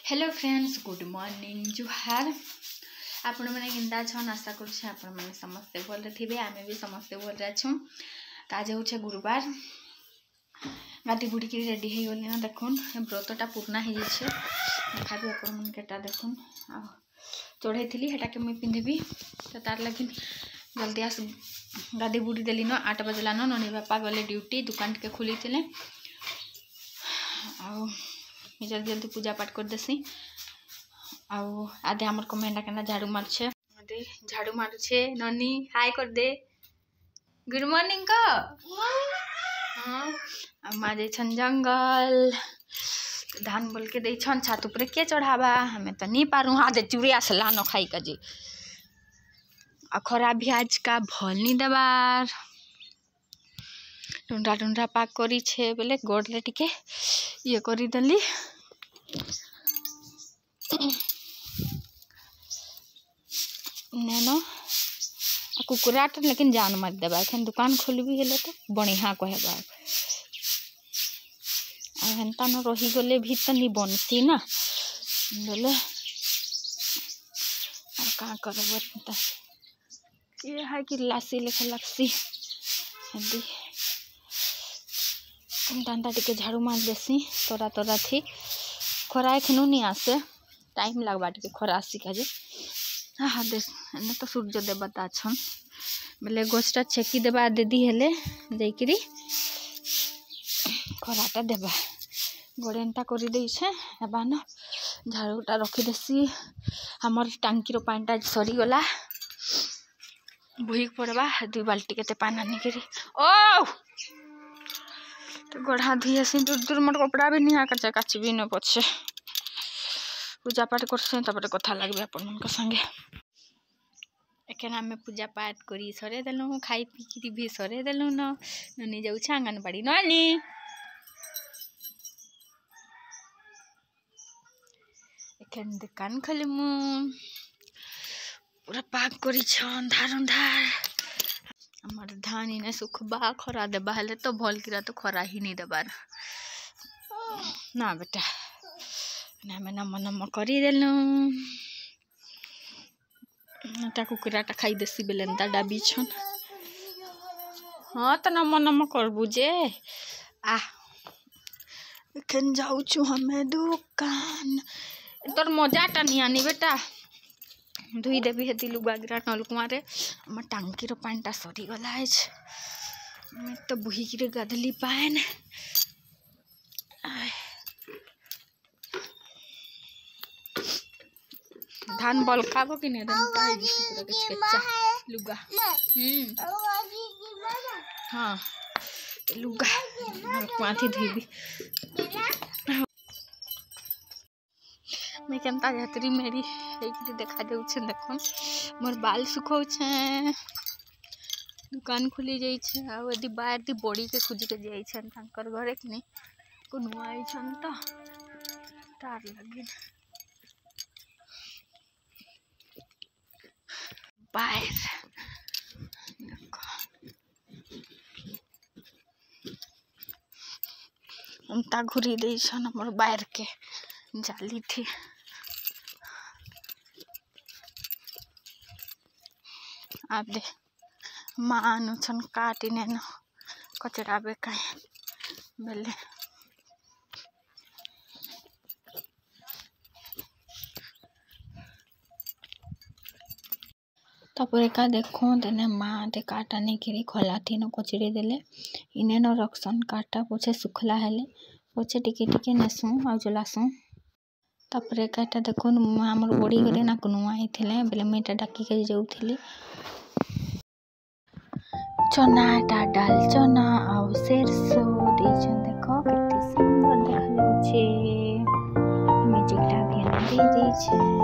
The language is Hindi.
हेलो फ्रेंड्स, गुड मॉर्निंग जुहार। आपण मैंने केन्ता छन आशा करुच्छे आपण मैंने समस्ते भल थे। आम भी समस्ते भल अच्छुँ। तो आज हूँ गुरुवार। गाधी बुड़ी रेडी हो गली ना। देखुन व्रतटा पूर्ण हो देखा भी आप केटा देखुन चढ़ई थी हेटा मुझे पिंधि। तो तार लगे जल्दी आस गाधी बुड़ी देली न 8 बजला न। ननी बापा गले ड्यूटी दुकान टे खोली जल्दी जल्दी पूजा पाठ कर देसी। आधे आमर कमेंटा केना झाड़ू मारुछे। आधे झाड़ू मारुछे। ननी हाय कर दे। गुड मॉर्निंग का। हां माँ जे छन जंगल धान बोल के दे छन छात ऊपर के चढ़ावा हमें तो नहीं पारू। हां दे चूड़िया से लानो खाई का जी खरा भी आज का भल नहीं देवार टुंडा टुंडा पाक करी छे बोले गोड़ले टिके ये करी देली। नेनो कुकुराट लेकिन जान मार देबा एखन दुकान खोलबी हेले तो बढ़िया कहबा हेन्ता न रही गले भी तो नहीं बनसी ना बोले और का करब ये है कि लासी लेखा लगसी हिंदी दांता टिके झाड़ू मार देसी। तोरा तोरा थी खरा एखनो नहीं आसे टाइम लगवा टिके खरा आसी का जे। हाँ दे तो सूर्य देवता छन बोले गोछटा छेकी देबा दीदी हेले जाइकरी खराटा देबा गोड़ेनटा कर दे न झाड़ूटा रखी देसी। हमर टांकी पानीटा सरी गला बुही पड़वा 2 बाल्टी के पानी आनिकरी ओ तो गढ़ा धुई आसी। दूर दूर मोर कपड़ा भी नहीं आकर काची भी न पछे पूजा पाठ कर कथा लगे अपन संगे। एखन आम पूजा पाठ करी सरे देलु खाई पीकरी भी सरे देलु न। ननी जाऊ आंगनबाड़ी नानी एखन दुकान खोलमु पूरा पाक करी अंधार अंधार हमार धान इने सुखबा खरा देबा हेले तो भल किरा तो खरा ही नहीं देबार ना बेटा ना मैं नम नम करी देलु। ता कुकुराटा खाई देसी बेलेंता डाबी छन। हाँ तो नम नम करबू जे आ एखन जाऊछु हमें दुकान तोर मजाटा नहीं आनी बेटा धुई देवी हेती लुगा गिरा नलकुआरे आम टांकी पानीटा सरी गला मैं तो बुही कि गाधली पाएन धान बलकाबो कि नहीं कच्चा लुगा हाँ लुगा नलकुआ थी धुईबी मैं केनता जातरी मेरी देखा दे देखन मोर बाल सुखौ दुकान खुली जाइए बाहर दी बड़ी के खुजी के जाकर घरे कि नहीं को नुआई तो तार लगे बाहर हमता घुरी दे मोर बाहर के जाली थी आप दे मानु छन काटी ने न कचरा बेका बेले तपर का देखो देने माँ दे काटा नहीं गिरी खोला थी न कचड़ी देले इने न रखसन काटा पोछे सुखला हेले पोछे टिके टिके नेसु आ जलासु तपर काटा देखो हमर बड़ी गरे ना कुनुआई थिले बेले मेटा डाकी के जाउथिली चनाटा डाल चना आउ सरसो देछन देखो केते सुंदर देखा जाउछे म्यूजिकटा भी दे छे।